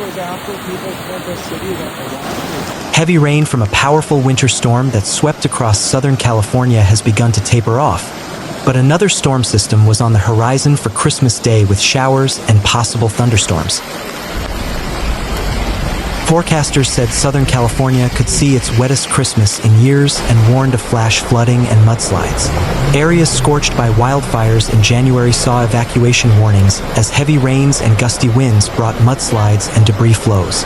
was after people told the city that Heavy rain from a powerful winter storm that swept across Southern California has begun to taper off, but another storm system was on the horizon for Christmas Day with showers and possible thunderstorms. Forecasters said Southern California could see its wettest Christmas in years and warned of flash flooding and mudslides. Areas scorched by wildfires in January saw evacuation warnings as heavy rains and gusty winds brought mudslides and debris flows.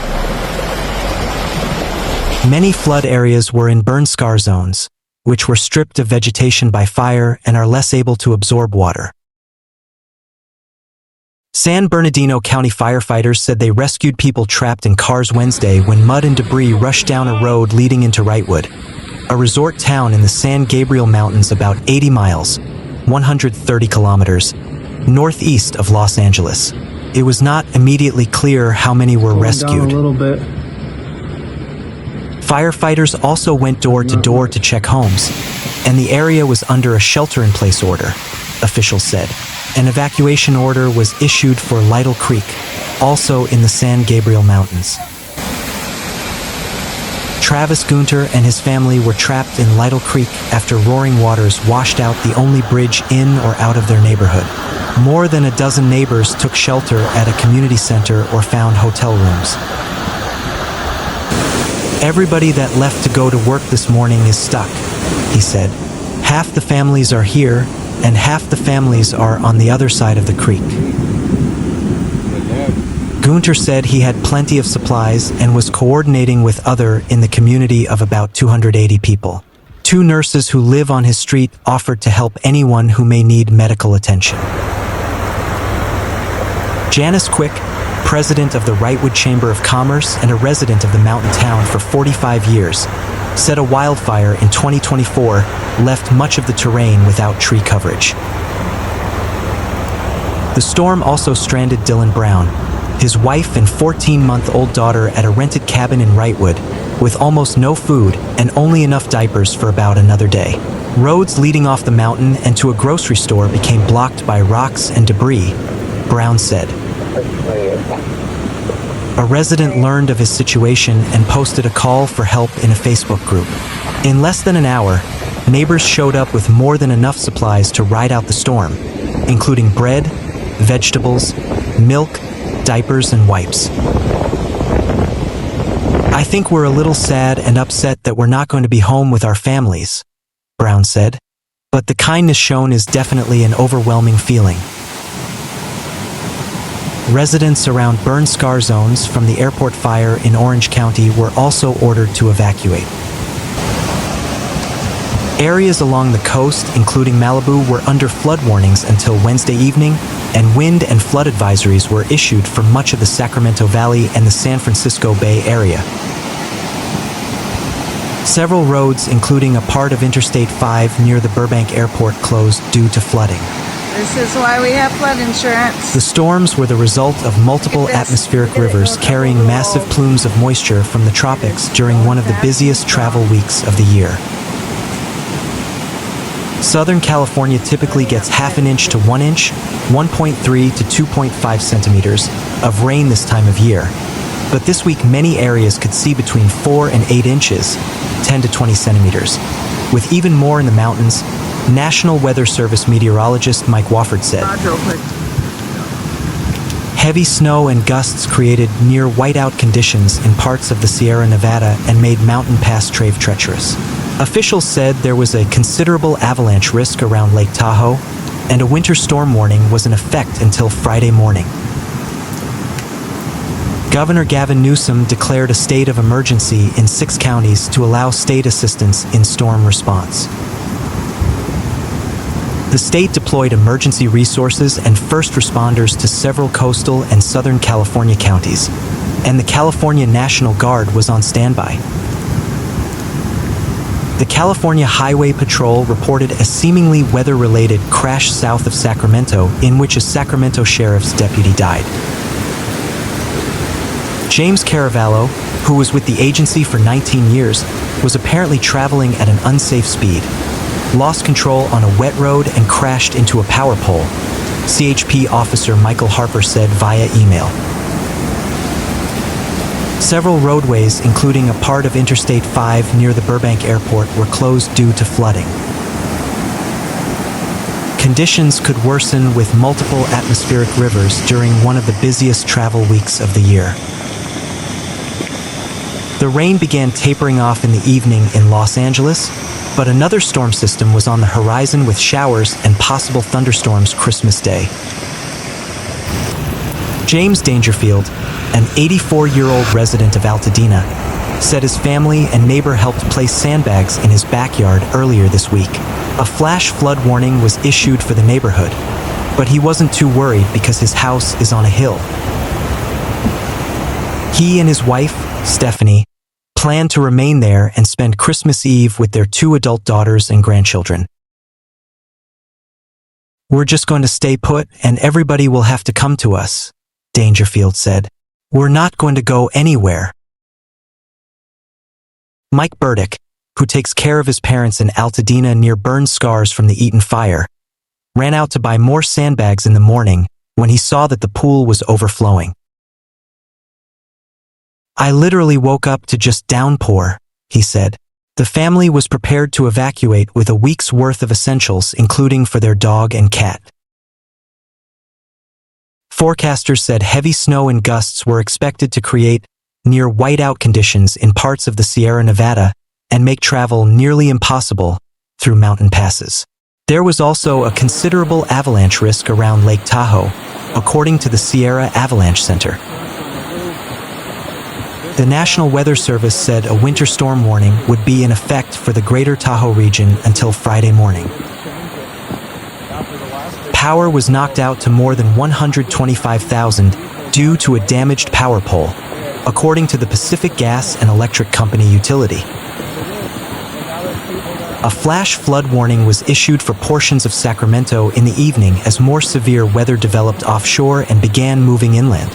Many flood areas were in burn scar zones, which were stripped of vegetation by fire and are less able to absorb water. San Bernardino County firefighters said they rescued people trapped in cars Wednesday when mud and debris rushed down a road leading into Wrightwood, a resort town in the San Gabriel Mountains about 80 miles, 130 kilometers, northeast of Los Angeles. It was not immediately clear how many were rescued. Firefighters also went door to door to check homes, and the area was under a shelter-in-place order, officials said. An evacuation order was issued for Lytle Creek, also in the San Gabriel Mountains. Travis Guenther and his family were trapped in Lytle Creek after roaring waters washed out the only bridge in or out of their neighborhood. More than a dozen neighbors took shelter at a community center or found hotel rooms. Everybody that left to go to work this morning is stuck, he said. Half the families are here, and half the families are on the other side of the creek. Guenther said he had plenty of supplies and was coordinating with other in the community of about 280 people. 2 nurses who live on his street offered to help anyone who may need medical attention. Janice Quick, president of the Wrightwood Chamber of Commerce and a resident of the mountain town for 45 years, said a wildfire in 2024 left much of the terrain without tree coverage. The storm also stranded Dylan Brown, his wife and 14-month-old daughter at a rented cabin in Wrightwood, with almost no food and only enough diapers for about another day. Roads leading off the mountain and to a grocery store became blocked by rocks and debris, Brown said. A resident learned of his situation and posted a call for help in a Facebook group. In less than an hour, neighbors showed up with more than enough supplies to ride out the storm, including bread, vegetables, milk, diapers, and wipes. I think we're a little sad and upset that we're not going to be home with our families, Brown said, but the kindness shown is definitely an overwhelming feeling. Residents around burn scar zones from the airport fire in Orange County were also ordered to evacuate. Areas along the coast, including Malibu, were under flood warnings until Wednesday evening, and wind and flood advisories were issued for much of the Sacramento Valley and the San Francisco Bay Area. Several roads, including a part of Interstate 5 near the Burbank Airport, closed due to flooding. This is why we have flood insurance. The storms were the result of multiple atmospheric rivers carrying massive plumes of moisture from the tropics during one of the busiest travel weeks of the year. Southern California typically gets half an inch to 1 inch, 1.3 to 2.5 centimeters of rain this time of year. But this week many areas could see between 4 and 8 inches, 10 to 20 centimeters, with even more in the mountains, National Weather Service meteorologist Mike Wofford said. Heavy snow and gusts created near whiteout conditions in parts of the Sierra Nevada and made Mountain Pass trave treacherous. Officials said there was a considerable avalanche risk around Lake Tahoe, and a winter storm warning was in effect until Friday morning. Governor Gavin Newsom declared a state of emergency in 6 counties to allow state assistance in storm response. The state deployed emergency resources and first responders to several coastal and Southern California counties, and the California National Guard was on standby. The California Highway Patrol reported a seemingly weather-related crash south of Sacramento in which a Sacramento sheriff's deputy died. James Caravallo, who was with the agency for 19 years, was apparently traveling at an unsafe speed, lost control on a wet road and crashed into a power pole, CHP officer Michael Harper said via email. Several roadways, including a part of Interstate 5 near the Burbank Airport, were closed due to flooding. Conditions could worsen with multiple atmospheric rivers during one of the busiest travel weeks of the year. The rain began tapering off in the evening in Los Angeles, but another storm system was on the horizon with showers and possible thunderstorms Christmas Day. James Dangerfield, an 84-year-old resident of Altadena, said his family and neighbor helped place sandbags in his backyard earlier this week. A flash flood warning was issued for the neighborhood, but he wasn't too worried because his house is on a hill. He and his wife, Stephanie, plan to remain there and spend Christmas Eve with their 2 adult daughters and grandchildren. "We're just going to stay put and everybody will have to come to us," Dangerfield said. "We're not going to go anywhere." Mike Burdick, who takes care of his parents in Altadena near burned scars from the Eaton fire, ran out to buy more sandbags in the morning when he saw that the pool was overflowing. "I literally woke up to just downpour," he said. The family was prepared to evacuate with a week's worth of essentials, including for their dog and cat. Forecasters said heavy snow and gusts were expected to create near whiteout conditions in parts of the Sierra Nevada and make travel nearly impossible through mountain passes. There was also a considerable avalanche risk around Lake Tahoe, according to the Sierra Avalanche Center. The National Weather Service said a winter storm warning would be in effect for the Greater Tahoe region until Friday morning. Power was knocked out to more than 125,000 due to a damaged power pole, according to the Pacific Gas and Electric Company utility. A flash flood warning was issued for portions of Sacramento in the evening as more severe weather developed offshore and began moving inland.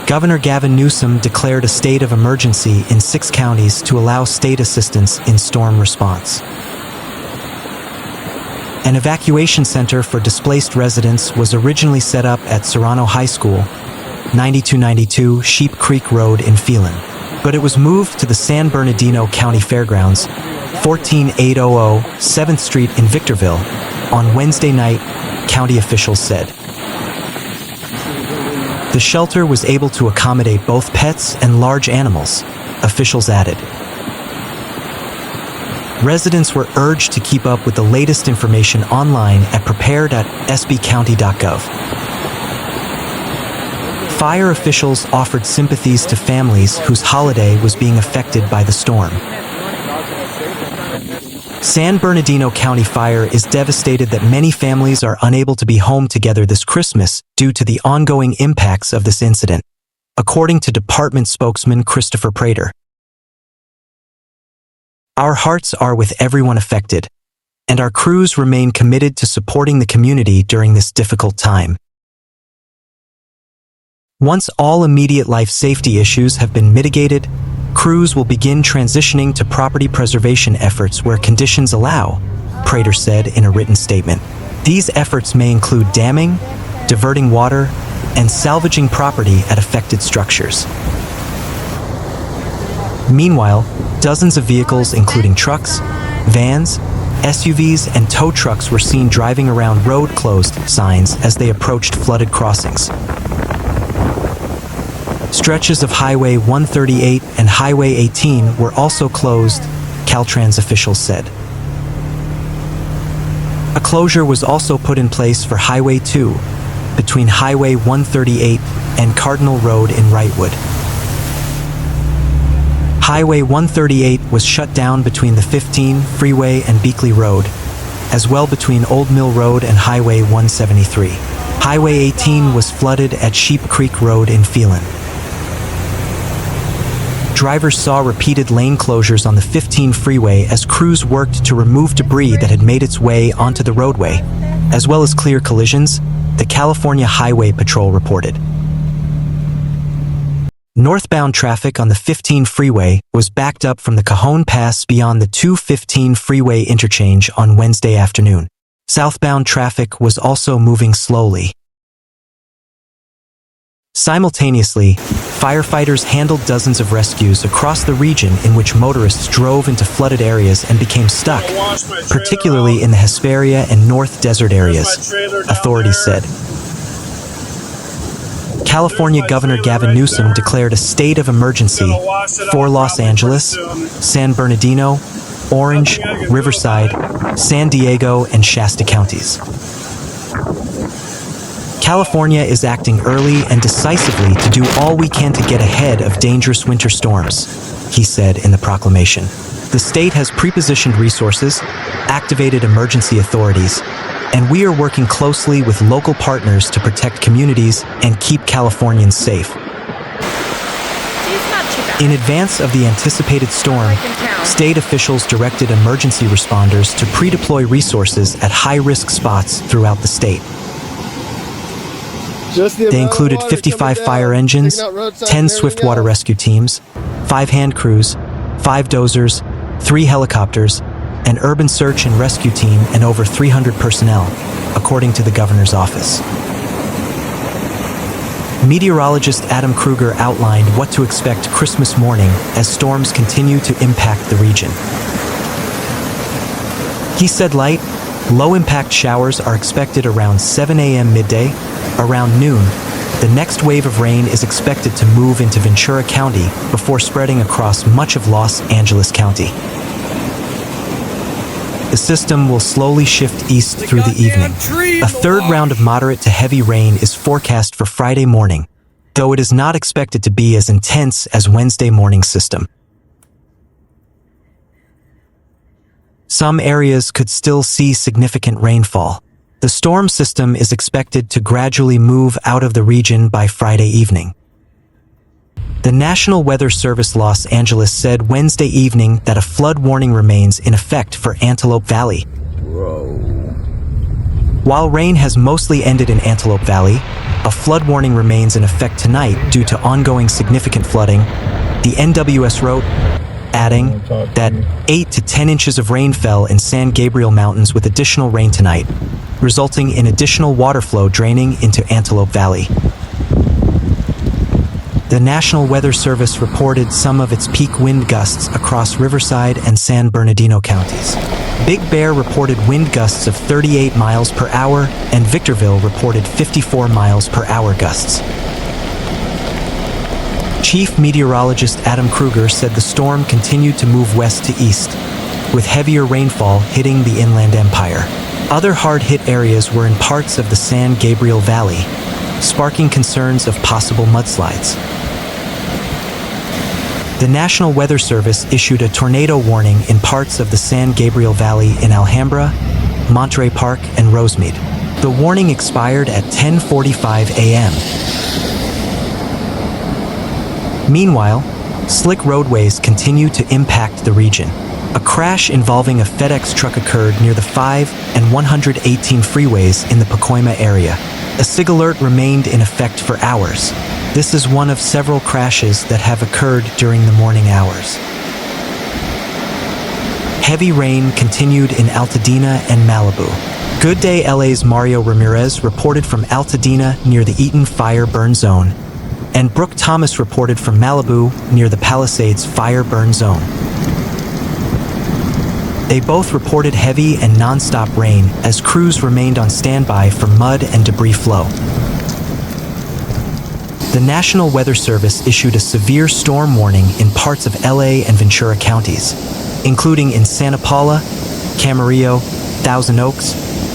Governor Gavin Newsom declared a state of emergency in 6 counties to allow state assistance in storm response. An evacuation center for displaced residents was originally set up at Serrano High School, 9292 Sheep Creek Road in Phelan, but it was moved to the San Bernardino County Fairgrounds, 14800 7th Street in Victorville, on Wednesday night, county officials said. The shelter was able to accommodate both pets and large animals, officials added. Residents were urged to keep up with the latest information online at prepare.sbcounty.gov. Fire officials offered sympathies to families whose holiday was being affected by the storm. San Bernardino County Fire is devastated that many families are unable to be home together this Christmas due to the ongoing impacts of this incident, according to department spokesman Christopher Prater. "Our hearts are with everyone affected, and our crews remain committed to supporting the community during this difficult time. Once all immediate life safety issues have been mitigated, crews will begin transitioning to property preservation efforts where conditions allow," Prater said in a written statement. "These efforts may include damming, diverting water, and salvaging property at affected structures." Meanwhile, dozens of vehicles, including trucks, vans, SUVs, and tow trucks were seen driving around road closed signs as they approached flooded crossings. Stretches of Highway 138 and Highway 18 were also closed, Caltrans officials said. A closure was also put in place for Highway 2, between Highway 138 and Cardinal Road in Wrightwood. Highway 138 was shut down between the 15 Freeway and Beakley Road, as well between Old Mill Road and Highway 173. Highway 18 was flooded at Sheep Creek Road in Phelan. Drivers saw repeated lane closures on the 15 freeway as crews worked to remove debris that had made its way onto the roadway, as well as clear collisions, the California Highway Patrol reported. Northbound traffic on the 15 freeway was backed up from the Cajon Pass beyond the 215 freeway interchange on Wednesday afternoon. Southbound traffic was also moving slowly. Simultaneously, firefighters handled dozens of rescues across the region in which motorists drove into flooded areas and became stuck, particularly in the Hesperia and North Desert areas, authorities said. California Governor Gavin Newsom declared a state of emergency for Los Angeles, San Bernardino, Orange, Riverside, San Diego, and Shasta counties. California is acting early and decisively to do all we can to get ahead of dangerous winter storms, he said in the proclamation. The state has prepositioned resources, activated emergency authorities, and we are working closely with local partners to protect communities and keep Californians safe. In advance of the anticipated storm, state officials directed emergency responders to pre-deploy resources at high-risk spots throughout the state. They included 55 fire engines, 10 swiftwater rescue teams, 5 hand crews, 5 dozers, 3 helicopters, an urban search and rescue team, and over 300 personnel, according to the governor's office. Meteorologist Adam Kruger outlined what to expect Christmas morning as storms continue to impact the region. He said light, low-impact showers are expected around 7 a.m. midday. Around noon, the next wave of rain is expected to move into Ventura County before spreading across much of Los Angeles County. The system will slowly shift east through the evening. A third round of moderate to heavy rain is forecast for Friday morning, though it is not expected to be as intense as Wednesday morning's system. Some areas could still see significant rainfall. The storm system is expected to gradually move out of the region by Friday evening. The National Weather Service Los Angeles said Wednesday evening that a flood warning remains in effect for Antelope Valley. While rain has mostly ended in Antelope Valley, a flood warning remains in effect tonight due to ongoing significant flooding, the NWS wrote, adding that 8 to 10 inches of rain fell in San Gabriel Mountains with additional rain tonight, resulting in additional water flow draining into Antelope Valley. The National Weather Service reported some of its peak wind gusts across Riverside and San Bernardino counties. Big Bear reported wind gusts of 38 miles per hour, and Victorville reported 54 miles per hour gusts. Chief Meteorologist Adam Kruger said the storm continued to move west to east, with heavier rainfall hitting the Inland Empire. Other hard-hit areas were in parts of the San Gabriel Valley, sparking concerns of possible mudslides. The National Weather Service issued a tornado warning in parts of the San Gabriel Valley in Alhambra, Monterey Park, and Rosemead. The warning expired at 10:45 a.m. Meanwhile, slick roadways continue to impact the region. A crash involving a FedEx truck occurred near the 5 and 118 freeways in the Pacoima area. A SIG alert remained in effect for hours. This is one of several crashes that have occurred during the morning hours. Heavy rain continued in Altadena and Malibu. Good Day LA's Mario Ramirez reported from Altadena near the Eaton Fire Burn Zone, and Brooke Thomas reported from Malibu near the Palisades Fire Burn Zone. They both reported heavy and non-stop rain as crews remained on standby for mud and debris flow. The National Weather Service issued a severe storm warning in parts of LA and Ventura counties, including in Santa Paula, Camarillo, Thousand Oaks,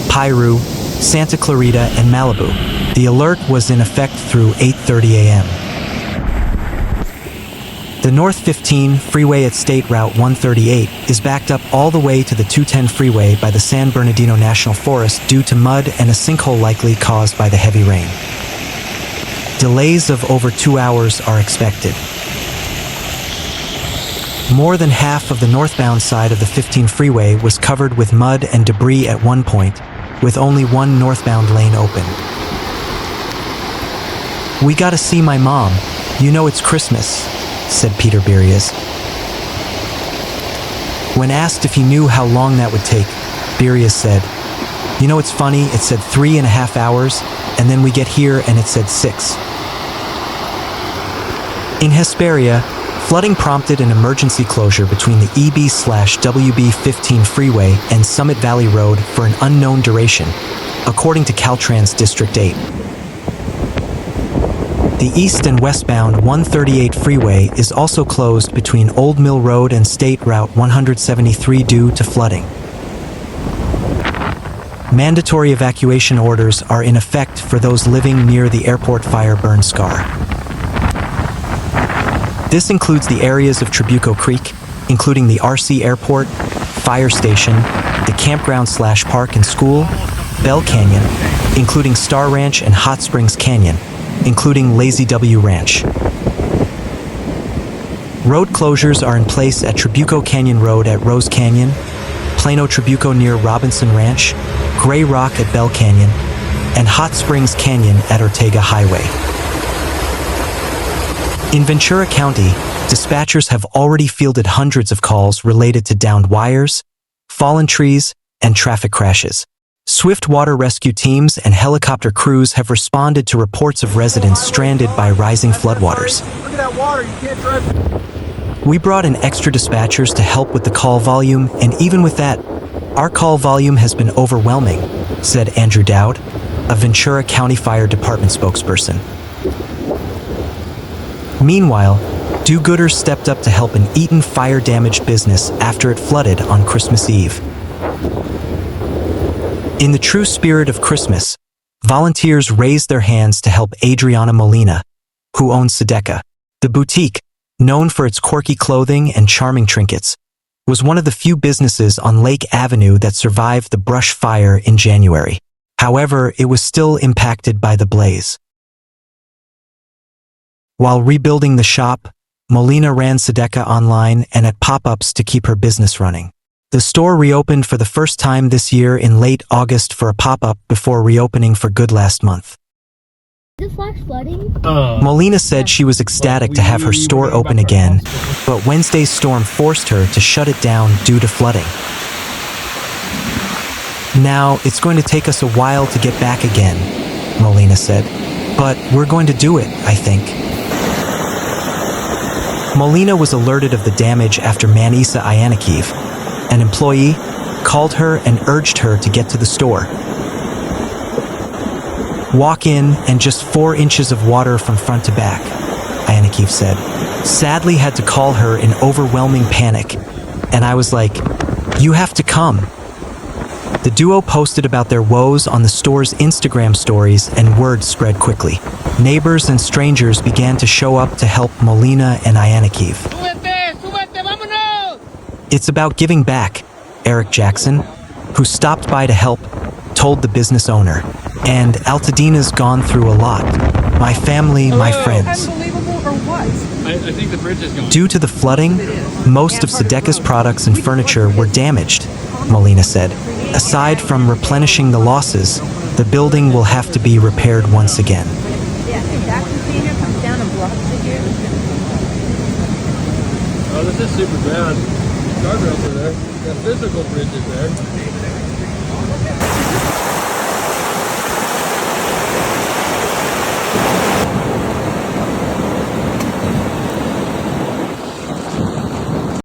Piru, Santa Clarita, and Malibu. The alert was in effect through 8:30 a.m. The North 15 freeway at State Route 138 is backed up all the way to the 210 freeway by the San Bernardino National Forest due to mud and a sinkhole likely caused by the heavy rain. Delays of over 2 hours are expected. More than half of the northbound side of the 15 freeway was covered with mud and debris at one point, with only one northbound lane open. "We gotta see my mom. You know it's Christmas," said Peter Berias. When asked if he knew how long that would take, Berias said, "You know, it's funny, it said 3.5 hours, and then we get here and it said 6. In Hesperia, flooding prompted an emergency closure between the EB/WB15 Freeway and Summit Valley Road for an unknown duration, according to Caltrans District 8. The east and westbound 138 freeway is also closed between Old Mill Road and State Route 173 due to flooding. Mandatory evacuation orders are in effect for those living near the airport fire burn scar. This includes the areas of Trabuco Creek, including the RC Airport, fire station, the campground/park and school, Bell Canyon, including Star Ranch and Hot Springs Canyon, including Lazy W Ranch. Road closures are in place at Trabuco Canyon Road at Rose Canyon, Plano Trabuco near Robinson Ranch, Gray Rock at Bell Canyon, and Hot Springs Canyon at Ortega Highway. In Ventura County, dispatchers have already fielded hundreds of calls related to downed wires, fallen trees, and traffic crashes. Swift water rescue teams and helicopter crews have responded to reports of residents stranded by rising floodwaters. Look at that water, you can't drive. We brought in extra dispatchers to help with the call volume, and even with that, our call volume has been overwhelming, said Andrew Dowd, a Ventura County Fire Department spokesperson. Meanwhile, do-gooders stepped up to help an Eaton fire-damaged business after it flooded on Christmas Eve. In the true spirit of Christmas, volunteers raised their hands to help Adriana Molina, who owns Sedeka. The boutique, known for its quirky clothing and charming trinkets, was one of the few businesses on Lake Avenue that survived the brush fire in January. However, it was still impacted by the blaze. While rebuilding the shop, Molina ran Sedeka online and at pop-ups to keep her business running. The store reopened for the first time this year in late August for a pop-up before reopening for good last month. Is it flash flooding? Molina said she was ecstatic to have her store open again, but Wednesday's storm forced her to shut it down due to flooding. Now, it's going to take us a while to get back again, Molina said, but we're going to do it, I think. Molina was alerted of the damage after Manisa Iannikiv, an employee, called her and urged her to get to the store. Walk in and just 4 inches of water from front to back, Iannikiv said. Sadly had to call her in overwhelming panic, and I was like, you have to come. The duo posted about their woes on the store's Instagram stories and word spread quickly. Neighbors and strangers began to show up to help Molina and Iannikiv. It's about giving back, Eric Jackson, who stopped by to help, told the business owner. And Altadina's gone through a lot. My family, my friends. Unbelievable or what? I think the bridge is going. Due to the flooding, most of Sedeka's products and furniture were damaged, Molina said. Aside from replenishing the losses, the building will have to be repaired once again. Yeah, if that container comes down and blocks it here. Oh, this is super bad. Guardrails are there. The physical bridge is there.